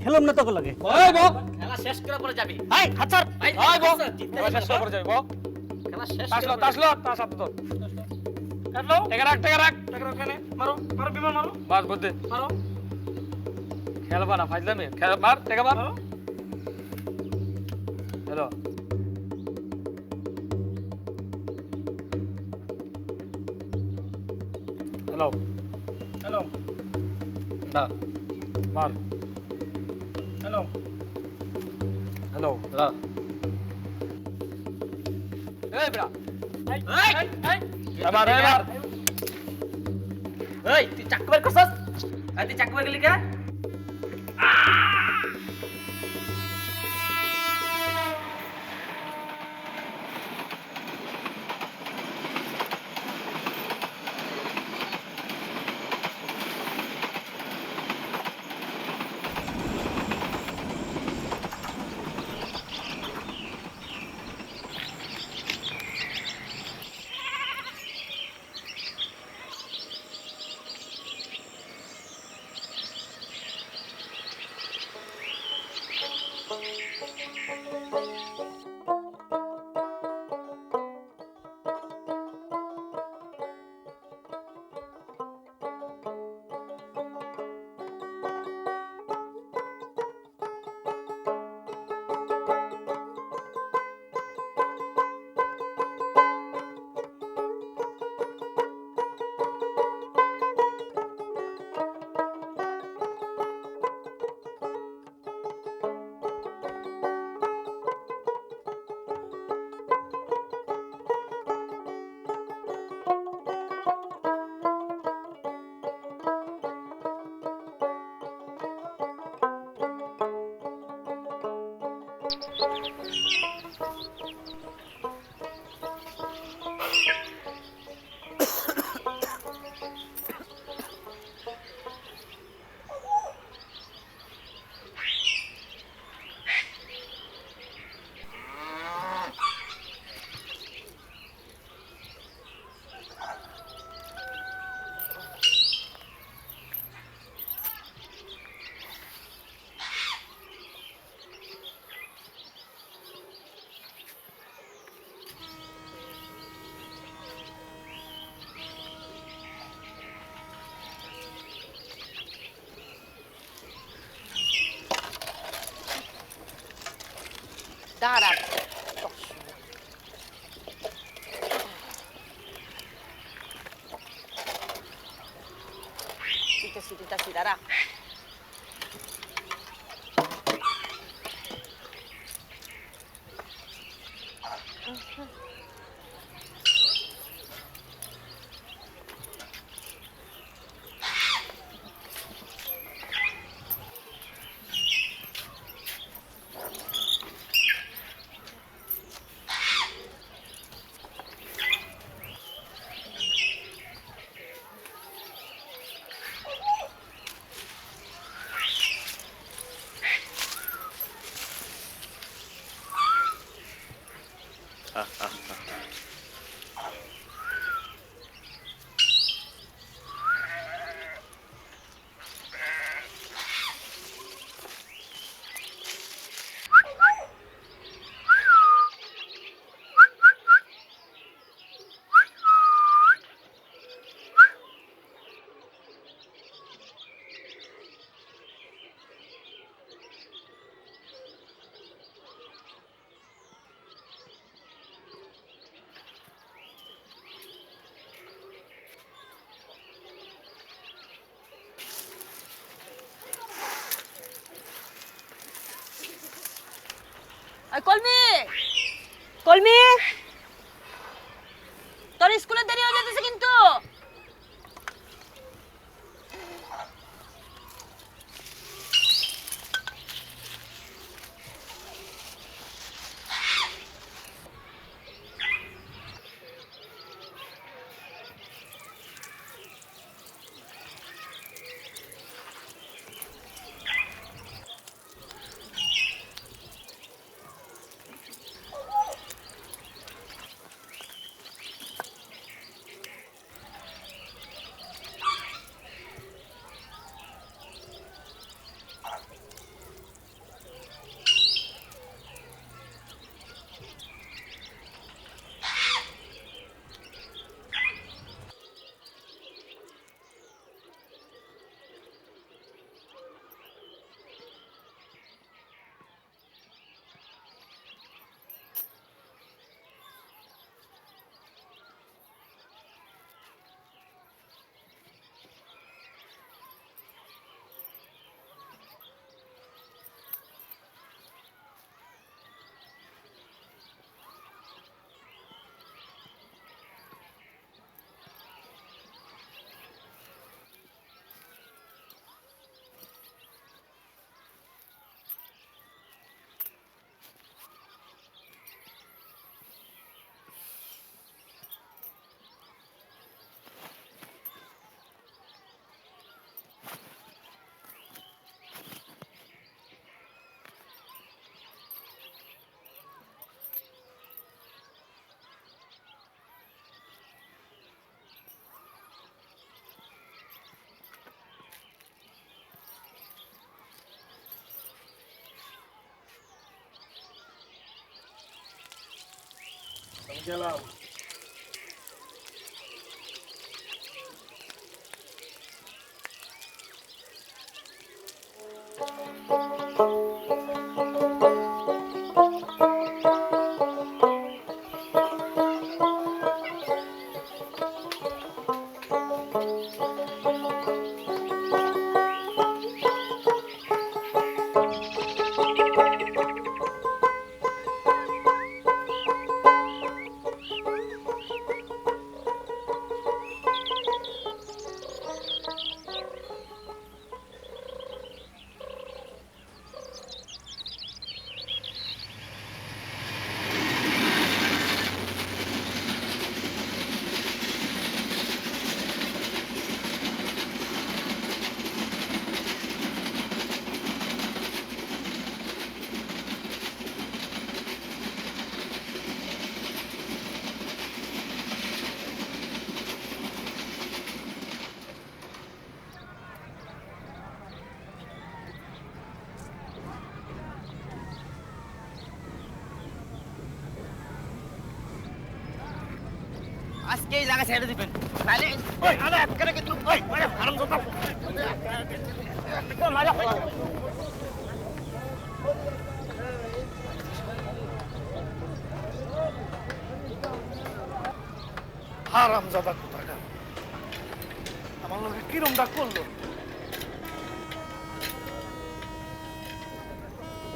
খেলুম না তোকে লাগে। ওই বো খেলা শেষ করে পরে যাবি। এই হাত ছাড়। ভাই ওই বো জিততে খেলা শেষ করে পরে যাই বো খেলা শেষ তাসলো করে তাসলো তাস হাতে ধর কাটলো। টেকা রাখ টাকা ওখানে মারো মারো বিমান মারো বাস বুদ্ধি মারো খেলবা না ফাজলামি খেল মার টেকা মার মারো। হ্যালো হ্যালো হ্যালো না মার হ্যালো হ্যালো না এই বড়া এই এই! এই এবার এবার এই তুই চাকু বের করছস? এই তুই চাকু বের করলি কে? দাঁড়া দিতেছি দাঁড়া কলমি কলমি তোর স্কুলে দেরি হয়ে যেতেছে কিন্তু গেলাম। আজকে এই জায়গা ছেড়ে দিবেন তাহলে কিন্তু হারামজাদা কোথাকার, আমার লোকে কিরম ডাক করলো।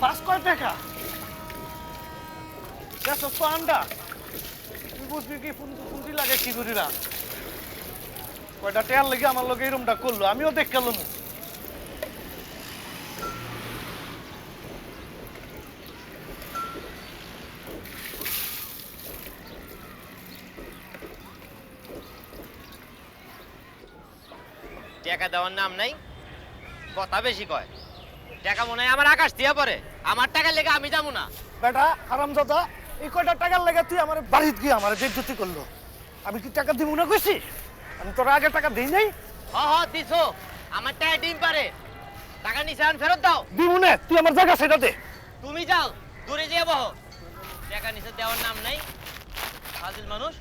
পাঁচ কয় টাকা আন্ডা, তুই বুঝবি কি পুঁজি লাগে কি করিরা। কয়টা টেয়ার লেগে আমার লোকে এরম ডাক করলো, আমিও দেখ গেলাম। টাকা দেওয়ার নাম নাই, কথা বেশি কয়। টাকা মনে হয় আমার আকাশ দিয়া পড়ে, আমার টাকা লেগে আমি যাবো না। বেটা হারামজাদা, এই কয়টা টাকার লেগে তুই আমার বাড়িতে গিয়ে আমার বেজ্জতি করলো। আমি কি টাকা দিব না কইছি? আমি তোর আগে টাকা দিই নাই। দিছো, আমার টাকা ডিম পারে, টাকা নিছান ফেরত দাও। দিব না, তুই আমার জায়গা সেটা দে। তুমি যাও দূরে যেয়ে বহো, টাকা নিচে দেওয়ার নাম নাই, ফাজিল মানুষ।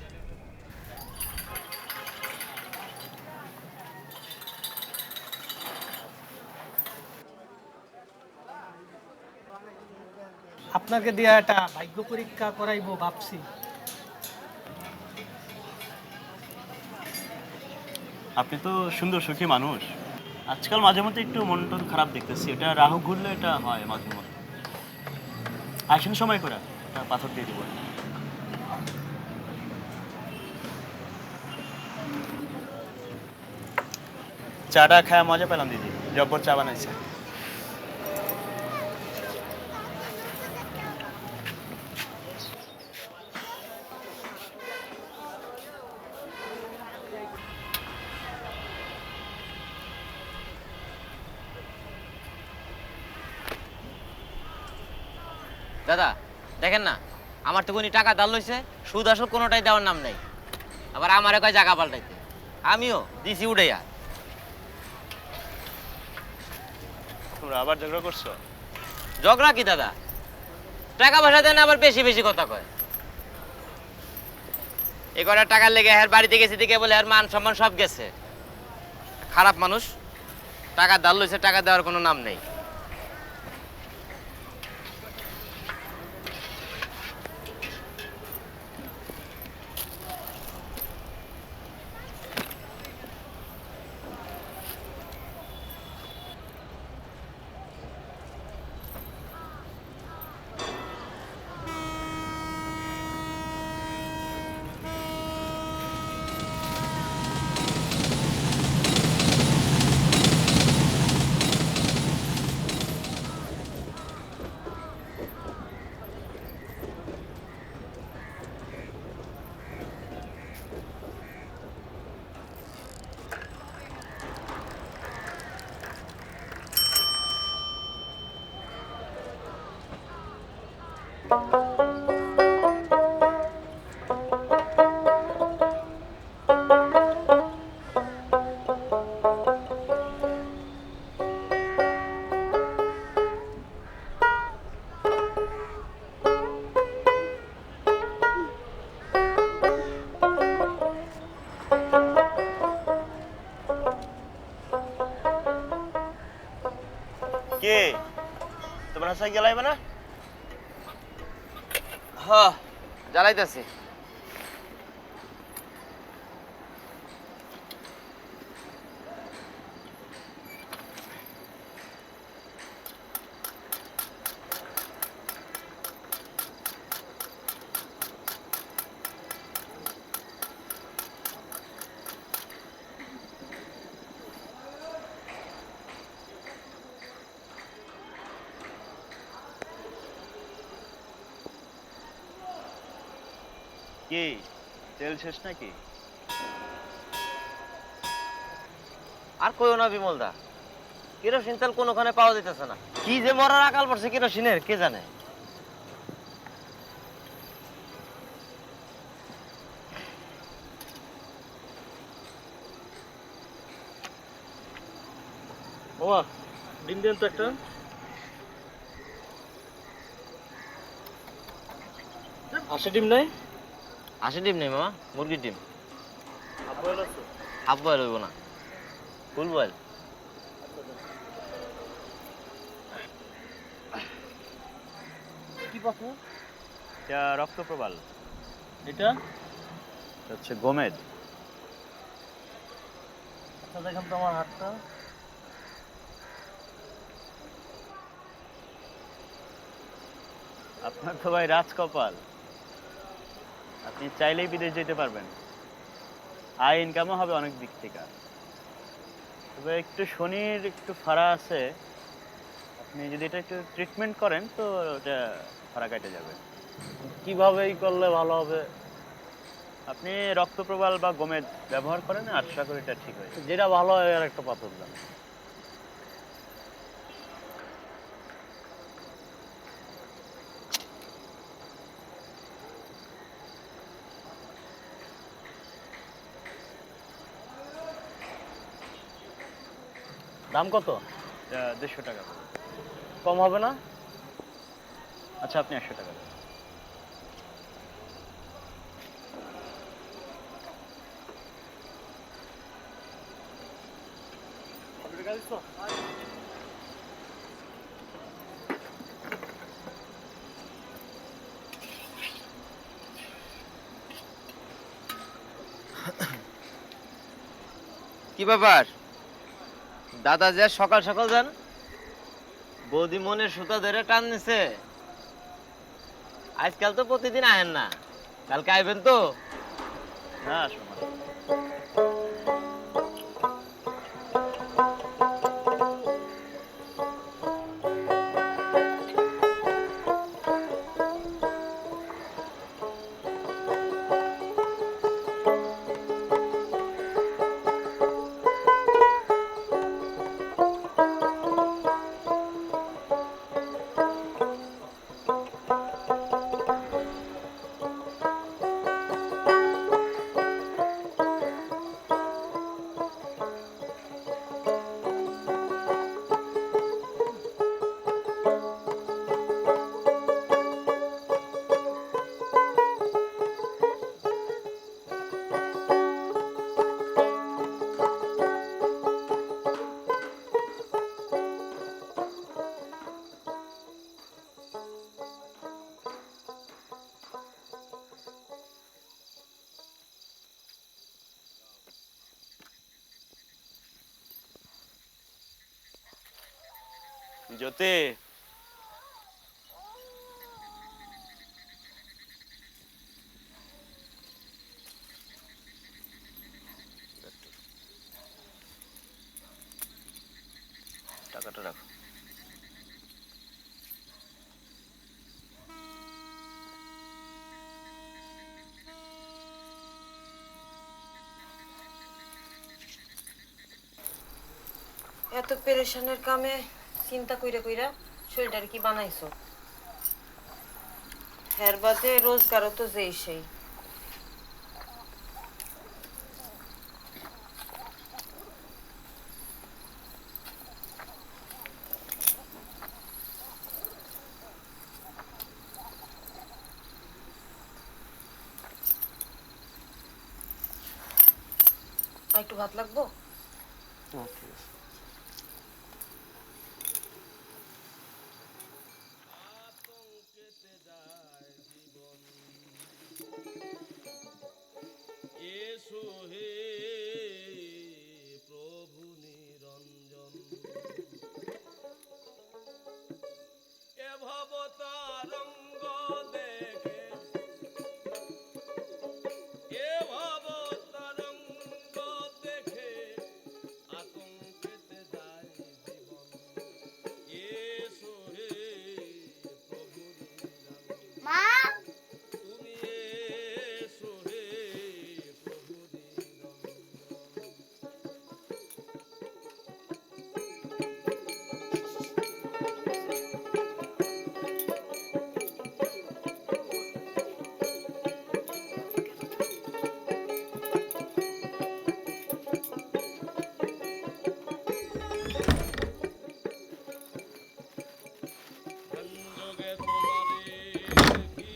আপনাকে দিয়া একটা ভাগ্য পরীক্ষা করাইবো ভাবছি। আপনি তো সুন্দর সুখী মানুষ, আজকাল মাঝে মধ্যে একটু মন টন খারাপ দেখতেছি। এটা রাহু ঘুরলে এটা হয় মাঝে মধ্যে। আসেন সময় করে একটা পাথর দিয়ে দেবো। চাটা খায় মজা পেলাম দিদি, জব্বর চা বানাইছে। দাদা দেখেন না, আমার তো কোনি টাকা দাল লইছে, সুদ আসল কোনোটাই দেওয়ার নাম নাই। আবার আমারে কয় জায়গা পাল্টাইতে, আমিও দিছি উড়াইয়া। তোমরা আবার ঝগড়া করছো? ঝগড়া কি দাদা, টাকা পয়সা দেন আবার বেশি বেশি কথা কয়। এ কটা টাকার লেগে হ্যার বাড়িতে গেছি দিকে বলে হ্যার মান সম্মান সব গেছে। খারাপ মানুষ, টাকা দাল লইছে, টাকা দেওয়ার কোনো নাম নেই। তোমার হাসাই জ্বালাইবে না? হ জ্বালাইতেছি। কি তেল শেষ নাকি? আর কইও না বিমল দা, কেরোসিন তেল কোনোখানে পাওয়া যাইতেছে না। কি যে মরার আকাল পড়ছে কেরোসিনের কে জানে। ওমা ডিম দেন তো একটা। আসে ডিম নাই? হাঁসের ডিম নেই মামা, মুরগির ডিম। হাফ বয়েল আছে? হাফ বয়েল হইব না, ফুল বয়েল। কি পাথর? এটা রক্তপ্রবাল, এটা? এটা হচ্ছে গোমেদ। আচ্ছা দেখেন তো আমার হাতটা। আপনার তো ভাই রাজকপাল, আপনি চাইলেই বিদেশ যেতে পারবেন, আয় ইনকামও হবে অনেক দিক থেকে। তবে একটু শনির একটু ফাড়া আছে, আপনি যদি এটা একটু ট্রিটমেন্ট করেন তো ওটা ফাড়া কেটে যাবে। কিভাবে এই করলে ভালো হবে? আপনি রক্তপ্রবাল বা গোমেদ ব্যবহার করেন, আশা করি এটা ঠিক হয়ে যাবে। যেটা ভালো হয় আর একটা পাথর দেন। দাম কত? এটা 150 টাকা করে। কম হবে না? আচ্ছা আপনি 100 টাকা দেন। কি ব্যাপার দাদা, যে সকাল সকাল যান, বৌদি মনের সুতা ধরে টান নিছে। আজকাল তো প্রতিদিন আহেন না, কালকে আইবেন তো? না শোনা, জ্যোতি টাকাটা রাখো। এত পেরেশানের কামে চিন্তা কইরা কইরা শরীরটার কি বানাইছো? হের বাদে রোজগারও তো যেই সেই। আর একটু ভাত লাগবো? তরঙ্গ দেখে এ ভব তরঙ্গ দেখে আতঙ্কেতে যায় জীবন এসো হে প্রভু মা তুমি এসো হে প্রভু সংযোগে তোমারে দেখি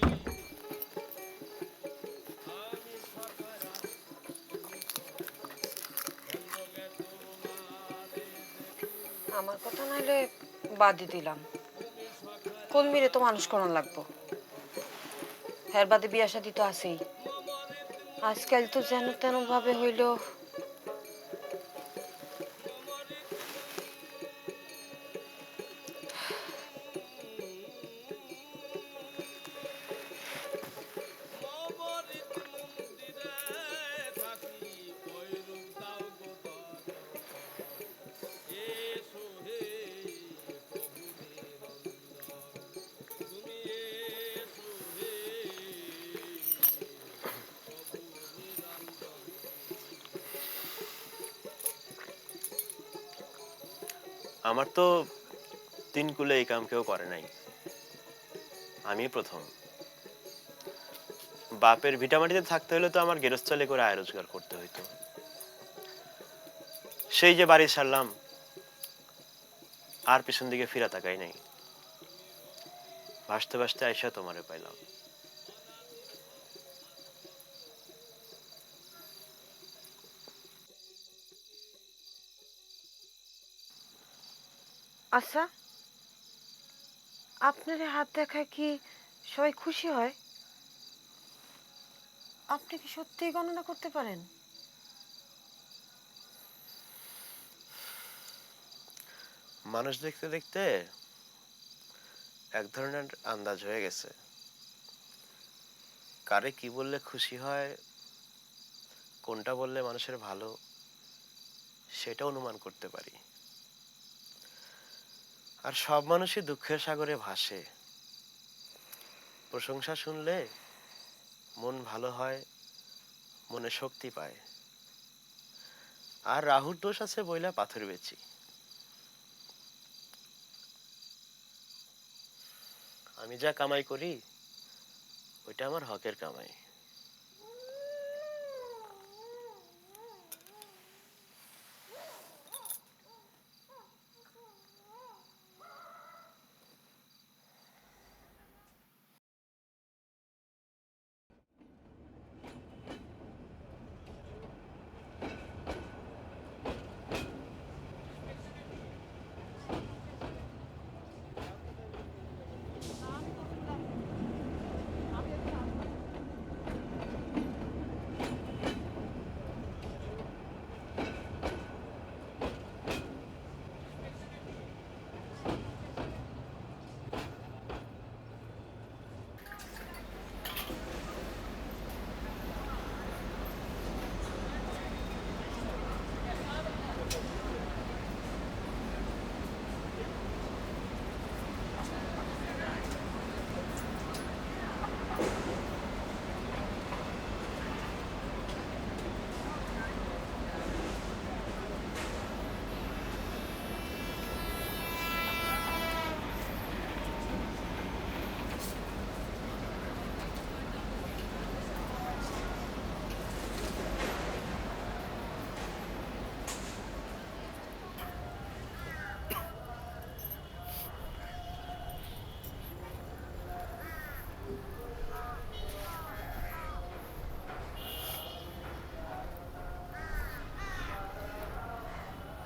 আমি সখারা সংযোগে তোমারে দেখি আমার কথা নাইলে বাদই দিলাম। কলমিরে তো মানুষ করার লাগবো, হের বাদে বিয়া শাদি তো আছেই। আজকাল তো যেন তেন ভাবে হইল অমৃত মন্দিরে থাকি কৈরূপ দাও গো এসো হে প্রভু নিরঞ্জন তুমি এসো হে প্রভু নিরঞ্জন আমার তো তিন কুলে এই কাম কেউ করে নাই, আমি প্রথম। বাপের ভিটামাটিতে থাকতে হলে তো আমার গেরস্থলে করে আয় রোজগার করতে হইতো। সেই যে বাড়ি ছাড়লাম, আর পিছন দিকে ফিরা তাকাই নাই। ভাসতে ভাসতে আইসা তোমারে পাইলাম। আচ্ছা, আপনার হাত দেখায় কি সবাই খুশি হয়? আপনি কি সত্যিই গণনা করতে পারেন? মানুষ দেখতে দেখতে এক ধরনের আন্দাজ হয়ে গেছে। কারে কি বললে খুশি হয়, কোনটা বললে মানুষের ভালো, সেটা অনুমান করতে পারি। আর সব মানুষই দুঃখের সাগরে ভাসে। প্রশংসা শুনলে মন ভালো হয়, মনে শক্তি পায়। আর রাহুর দোষ আছে বইলা পাথর বেচি। আমি যা কামাই করি ওইটা আমার হকের কামাই।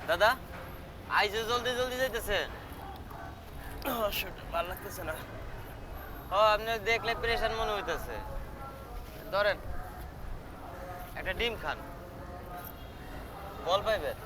দাদা আইজে জলদি জলদি যাইতেছে। ভালো লাগতেছে না। ও আপনি দেখলে প্রেশান মনে হইতেছে। ধরেন একটা ডিম খান, বল পাইবেন।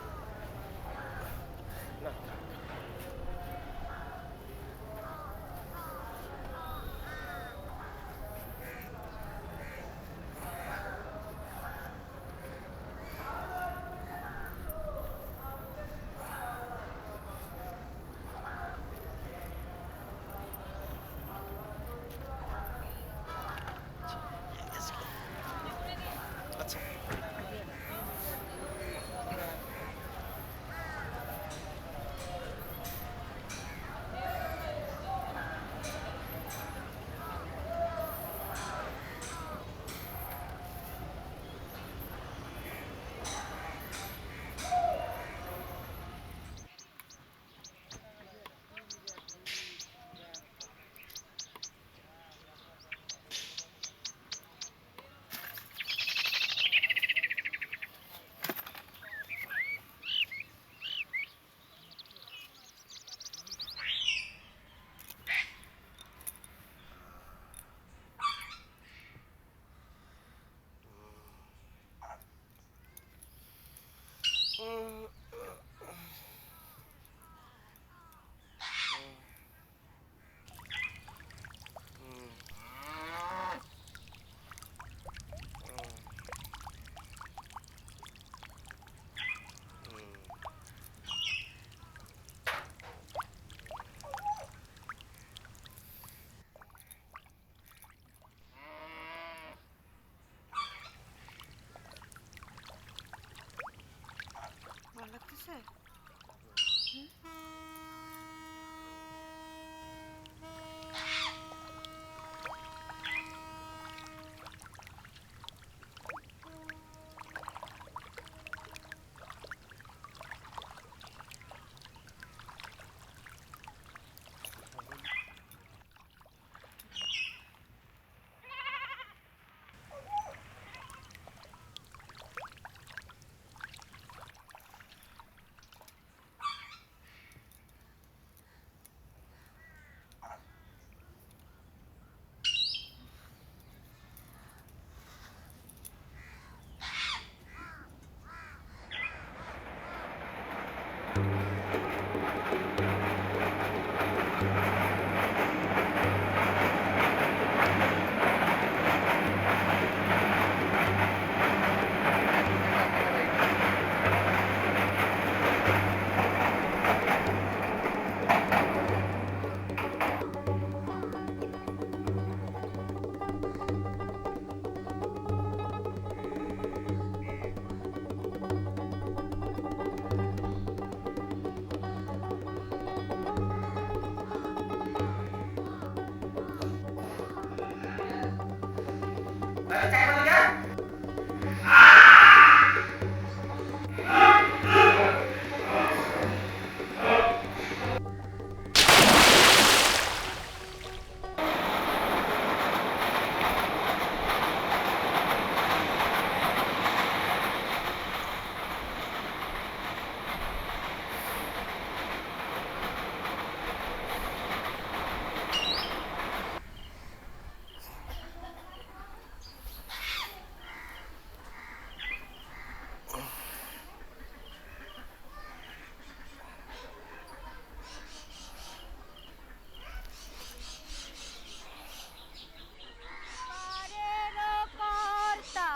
পারেরও কর্তা,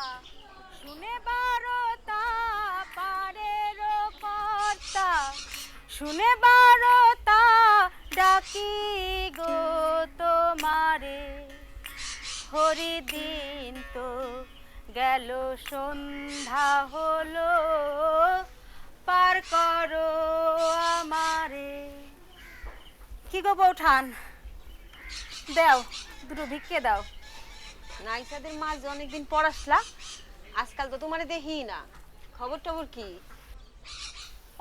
শুনে বারতা, পারেরও কর্তা, শুনে বারতা, ডাকি গো তোমারে, হরিদিন তো গেল সন্ধ্যা হলো, পার করো আমারে। কি গো বৌঠান, দাও দুটো ভিক্ষে দাও। নাইসাদের মাঝে অনেকদিন পর আসলা, আজকাল তো তোমারে দেখি না, খবর টবর কি?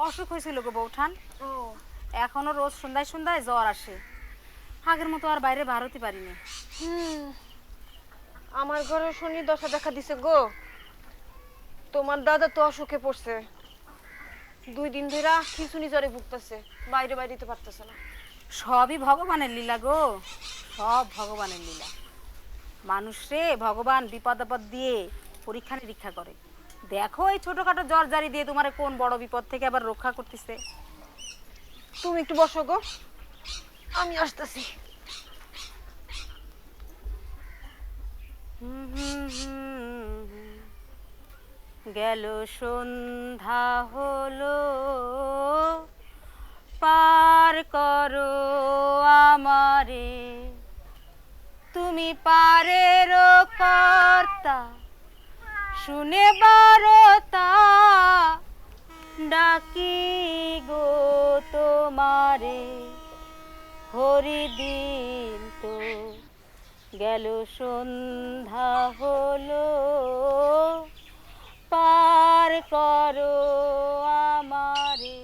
অসুখ হয়েছিল গো বৌঠান, ও এখনো রোজ সন্ধ্যায় সন্ধ্যায় জ্বর আসে, আগের মতো আর বাইরে বার হতে পারিনি। আমার ঘরে শনি দশা দেখা দিছে গো। তোমার দাদা তো অসুখে পড়ছে, 2 দিন ধরে খিচুনি জ্বরে ভুগতেছে, বাইরে বাইরে দিতে পারতেছে না। সবই ভগবানের লীলা গো, সব ভগবানের লীলা। মানুষরে ভগবান বিপদ আপদ দিয়ে পরীক্ষা নিরীক্ষা করে। দেখো এই ছোটখাটো জ্বর জারি দিয়ে তোমার কোন বড় বিপদ থেকে আবার রক্ষা করতেছে। তুমি একটু বসো গো, আমি আসতেছি। গেল সন্ধ্যা হলো, পার করো আমারে, তুমি পারেরও কর্তা, শুনে বারতা, ডাকি গো তোমারে, হরিদিন তো গেল সন্ধ্যা হলো, পার করো আমারে।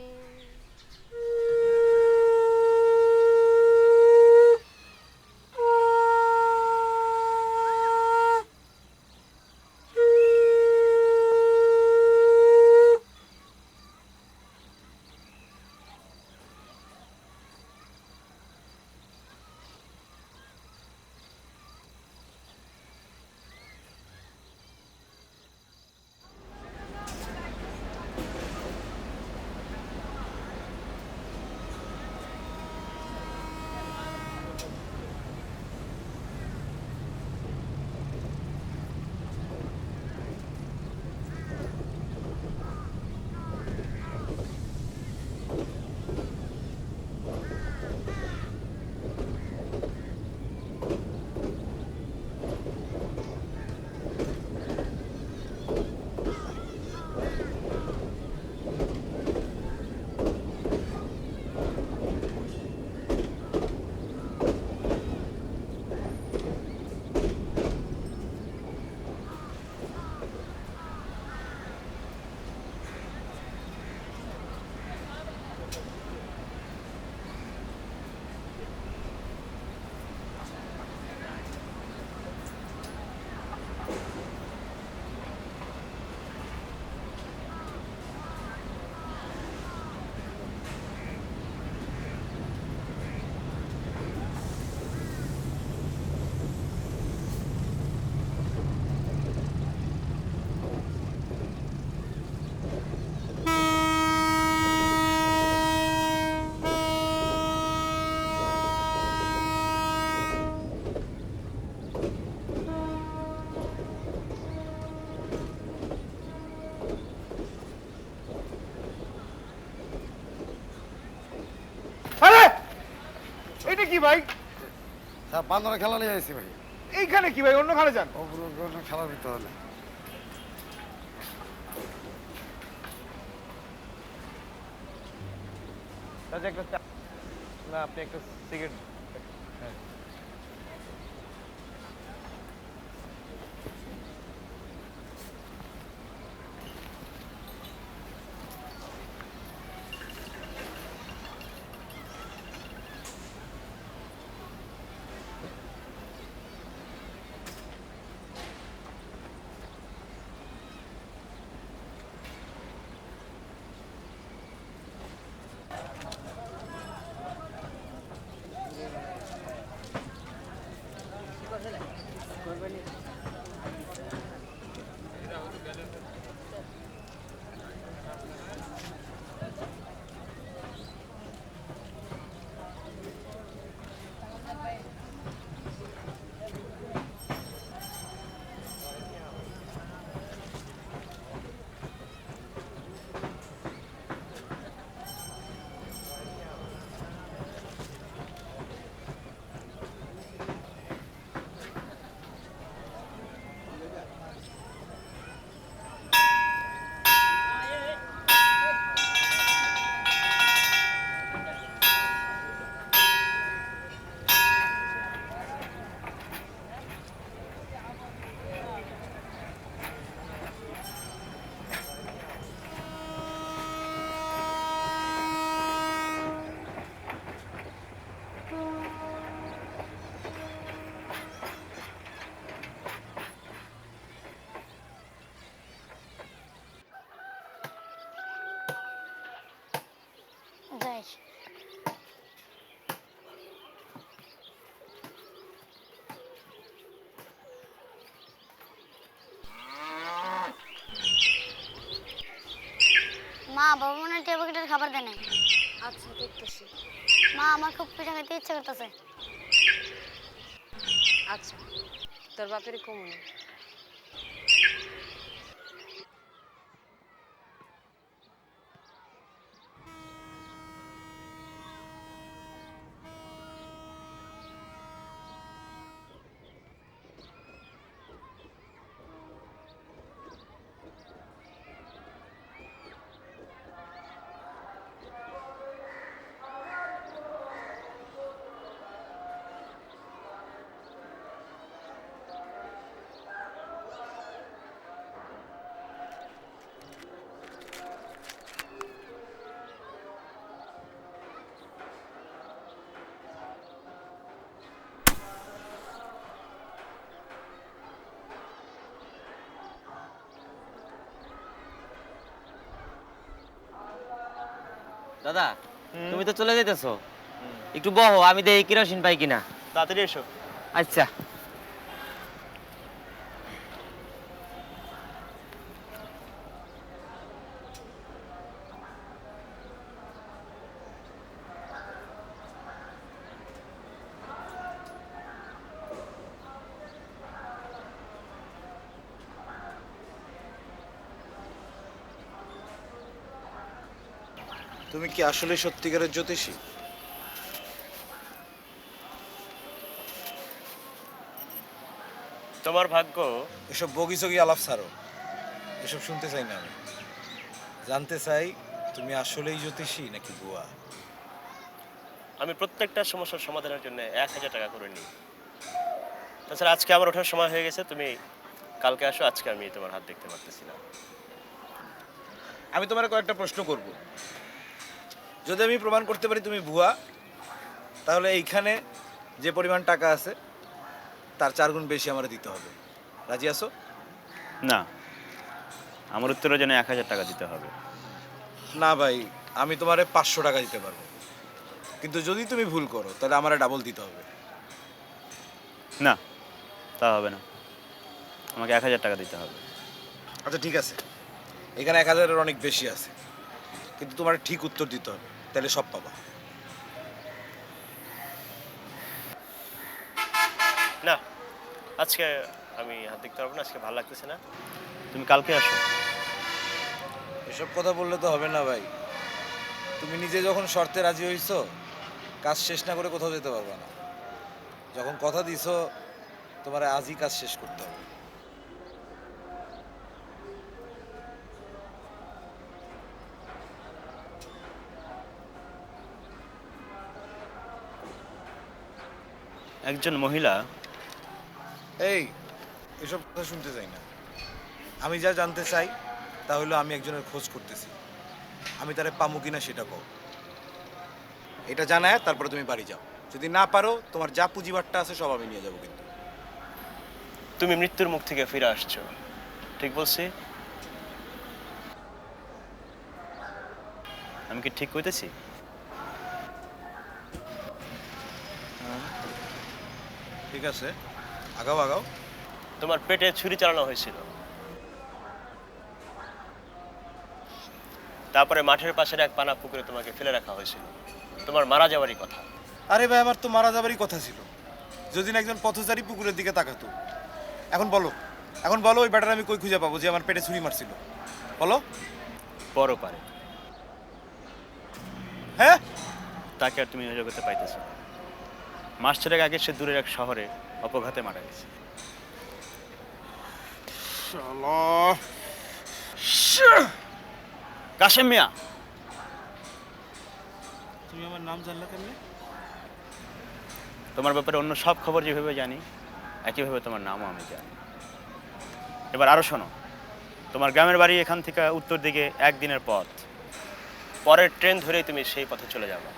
আরে এটা কি ভাই? বান্দরের খেলা নিয়ে আসছি ভাই। এইখানে কি ভাই? অন্য খানে যান। খেলার ভিতরে হলে একটা না, আপনি একটা সিগারেট। হ্যাঁ নাই। আচ্ছা দেখতেছি। মা আমার খুব পিঠা খেতে ইচ্ছে করতেছে। আচ্ছা তোর বাপের কমুনি। দাদা তুমি তো চলে যেতেছো, একটু বহো, আমি দেখি কেরোসিন পাই কিনা। তাড়াতাড়ি এসো। আচ্ছা। তুমি কি আসলে সত্যিকারের জ্যোতিষী? তোমার ভাগ্য। এসব বগিচগি আলাপ ছাড়ো, এসব শুনতে চাই না আমি। জানতে চাই তুমি আসলেই জ্যোতিষী নাকি বুয়া। আমি প্রত্যেকটা সমস্যার সমাধানের জন্য 1000 টাকা করে নিই। তাছাড়া আজকে আমার ওঠার সময় হয়ে গেছে, তুমি কালকে আসো। আজকে আমি তোমার হাত দেখতে পারতেছি না। আমি তোমার কয়েকটা প্রশ্ন করব। যদি আমি প্রমাণ করতে পারি তুমি ভুয়া, তাহলে এইখানে যে পরিমাণ টাকা আছে তার 4 গুণ বেশি আমার দিতে হবে। রাজি আছো? না, আমার উত্তরের জন্য 1000 টাকা দিতে হবে। না ভাই, আমি তোমারে 500 টাকা দিতে পারবো, কিন্তু যদি তুমি ভুল করো তাহলে আমারে ডাবল দিতে হবে। না, তা হবে না, আমাকে 1000 টাকা দিতে হবে। আচ্ছা ঠিক আছে, এখানে 1000-এর অনেক বেশি আছে, কিন্তু তোমার ঠিক উত্তর দিতে হবে, তাহলে সব পাবা। না, আজকে আমি হাত দেখতে পারবো না, আজকে ভালো লাগতেছে না। তুমি কালকে আসো। এসব কথা বললে তো হবে না ভাই। তুমি নিজে যখন শর্তে রাজি হইছো, কাজ শেষ না করে কোথাও যেতে পারবে না। যখন কথা দিছো তোমার আজই কাজ শেষ করতে হবে। একজন মহিলা। এই এসব কথা শুনতে চাই না। আমি যা জানতে চাই তা হলো আমি একজনের খোঁজ করতেছি, আমি তারে পামু কিনা সেটা কও। এটা জানায় তারপরে তুমি বাড়ি যাও। যদি না পারো তোমার যা পুঁজিবাট্টা আছে সব আমি নিয়ে যাবো। কিন্তু তুমি মৃত্যুর মুখ থেকে ফিরে আসছো, ঠিক বলছি? আমি কি ঠিক কইতেছি? ঠিক আছে, আগাও আগাও। তোমার পেটে ছুরি চালানো হয়েছিল, তারপরে মাঠের পাশের এক পানা পুকুরে তোমাকে ফেলে রাখা হয়েছিল। তোমার মারা যাওয়ারই কথা। আরে ভাই, আমার তো মারা যাবারই কথা ছিল যদি না একজন পথচারী পুকুরের দিকে তাকাতো। এখন বলো ওই ব্যাটার আমি কই খুঁজে পাবো যে আমার পেটে ছুরি মারছিল? বলো। বড় পারে। হ্যাঁ, তাকে আর তুমি ওই জগতে পাইতেছো না। মাস 6 আগে সে দূরের এক শহরে অপঘাতে মারা গেছে। কাশেম মিয়া, তুমি আমার নাম জানলা কেমনে? তোমার ব্যাপারে অন্য সব খবর যেভাবে জানি, একইভাবে তোমার নামও আমি জানি। এবার আরো শোনো, তোমার গ্রামের বাড়ি এখান থেকে উত্তর দিকে 1 দিনের পথ। পরের ট্রেন ধরেই তুমি সেই পথে চলে যাবে,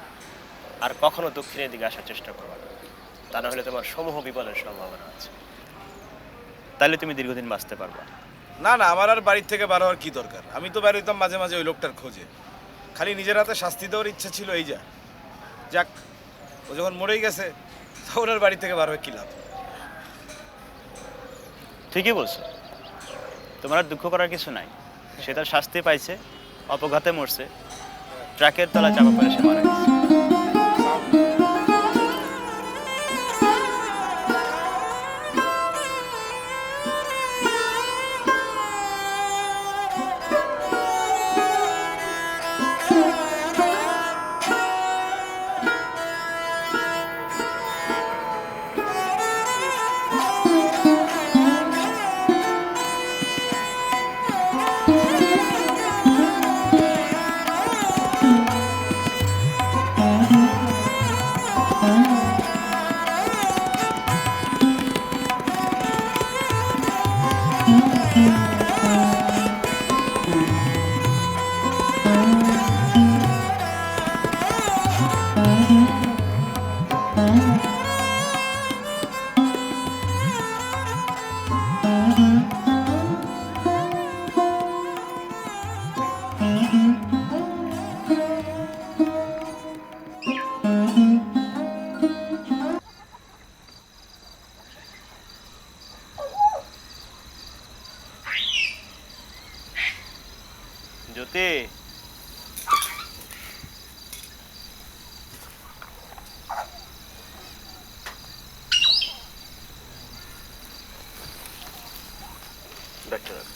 আর কখনো দক্ষিণের দিকে আসার চেষ্টা করবে না, তা না হলে তোমার সমূহ বিপদের সম্ভাবনা আছে। তাহলে তুমি দীর্ঘদিন বাঁচতে পারবা। না না, আমার আর বাড়ির থেকে বার হওয়ার কি দরকার? আমি তো বেরোইতাম মাঝে মাঝে ওই লোকটার খোঁজে। খালি নিজের হাতে শাস্তি দেওয়ার ইচ্ছা ছিল, এই যা। যাক, ও যখন মরেই গেছে তখন আর বাড়ি থেকে বার হয়ে কি লাভ? ঠিকই বলছো, তোমার আর দুঃখ করার কিছু নাই। সে তার শাস্তি পাইছে, অপঘাতে মরছে, ট্রাকের তলায় চাপা পড়ে সে মারা গেছে। জ্যোতি, ব্যাগটা রাখ।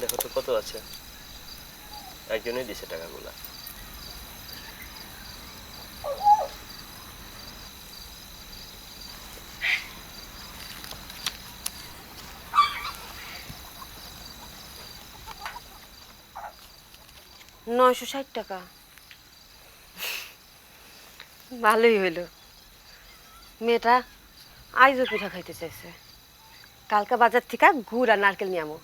দেখো তো কত আছে। একজনই দিছে টাকাগুলা। 960 টাকা। ভালোই হইল, মেয়েটা আইজও পিঠা খাইতে চাইছে। কালকা বাজার থেকে গুড় আর নারকেল নিয়ে আমো।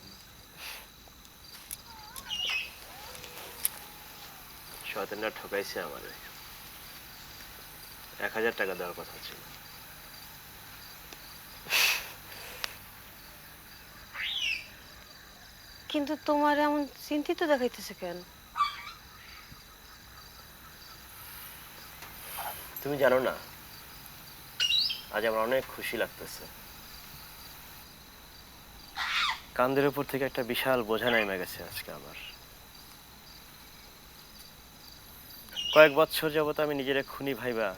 শয়তানরা ঠকাইছে আমারে। 1000 টাকা দেওয়ার কথা ছিল। কিন্তু তোমার এমন চিন্তিত দেখাইতেছে কেন? তুমি জানো না, আজ আমার অনেক খুশি লাগতেছে। কাঁধের উপর থেকে একটা বিশাল বোঝা নেমে গেছে আজকে আমার। কয়েক বছর যাবত আমি নিজের খুনি ভাইবা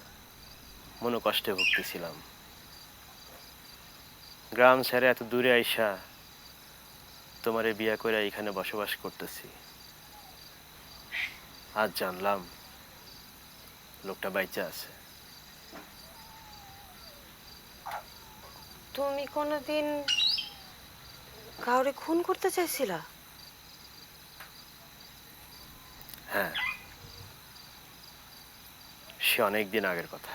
মনো কষ্টে ভুগতেছিলাম। গ্রাম ছেড়ে এত দূরে আইসা তোমারে বিয়া করে এখানে বসবাস করতেছি। আজ জানলাম লোকটা বাইচা আছে। তুমি কোনোদিন কাউরে খুন করতে চাইছিলা? হ্যাঁ, সে অনেক দিন আগের কথা।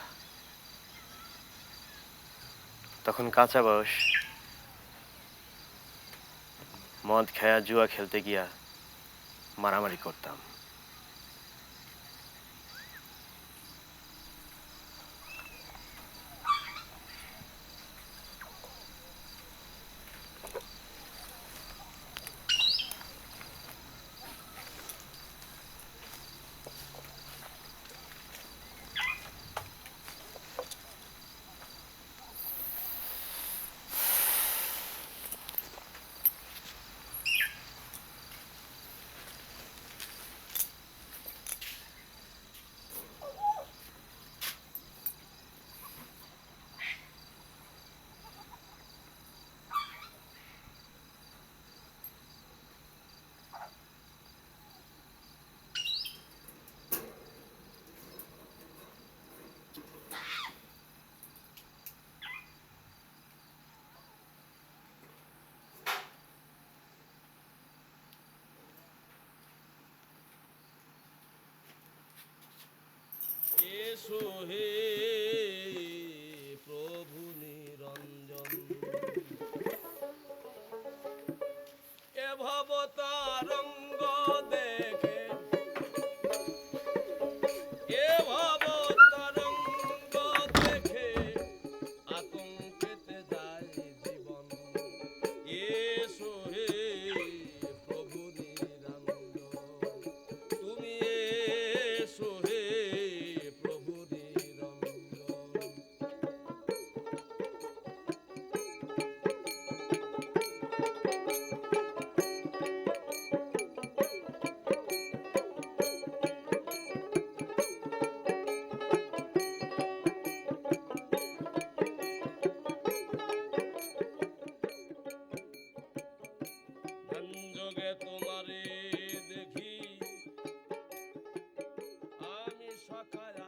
তখন কাঁচা বয়স, মদ খায়া জুয়া খেলতে গিয়া মারামারি করতাম। এসো হে প্রভু নিরঞ্জন, এ ভবতারঙ্গ দেখে, এ ভবতারঙ্গ দেখে আতঙ্কেতে যায় জীবন। এসো হে প্রভু নিরঞ্জন, তুমি এসো হে প্রভু নিরঞ্জন। তোমারে দেখি আমি সকাল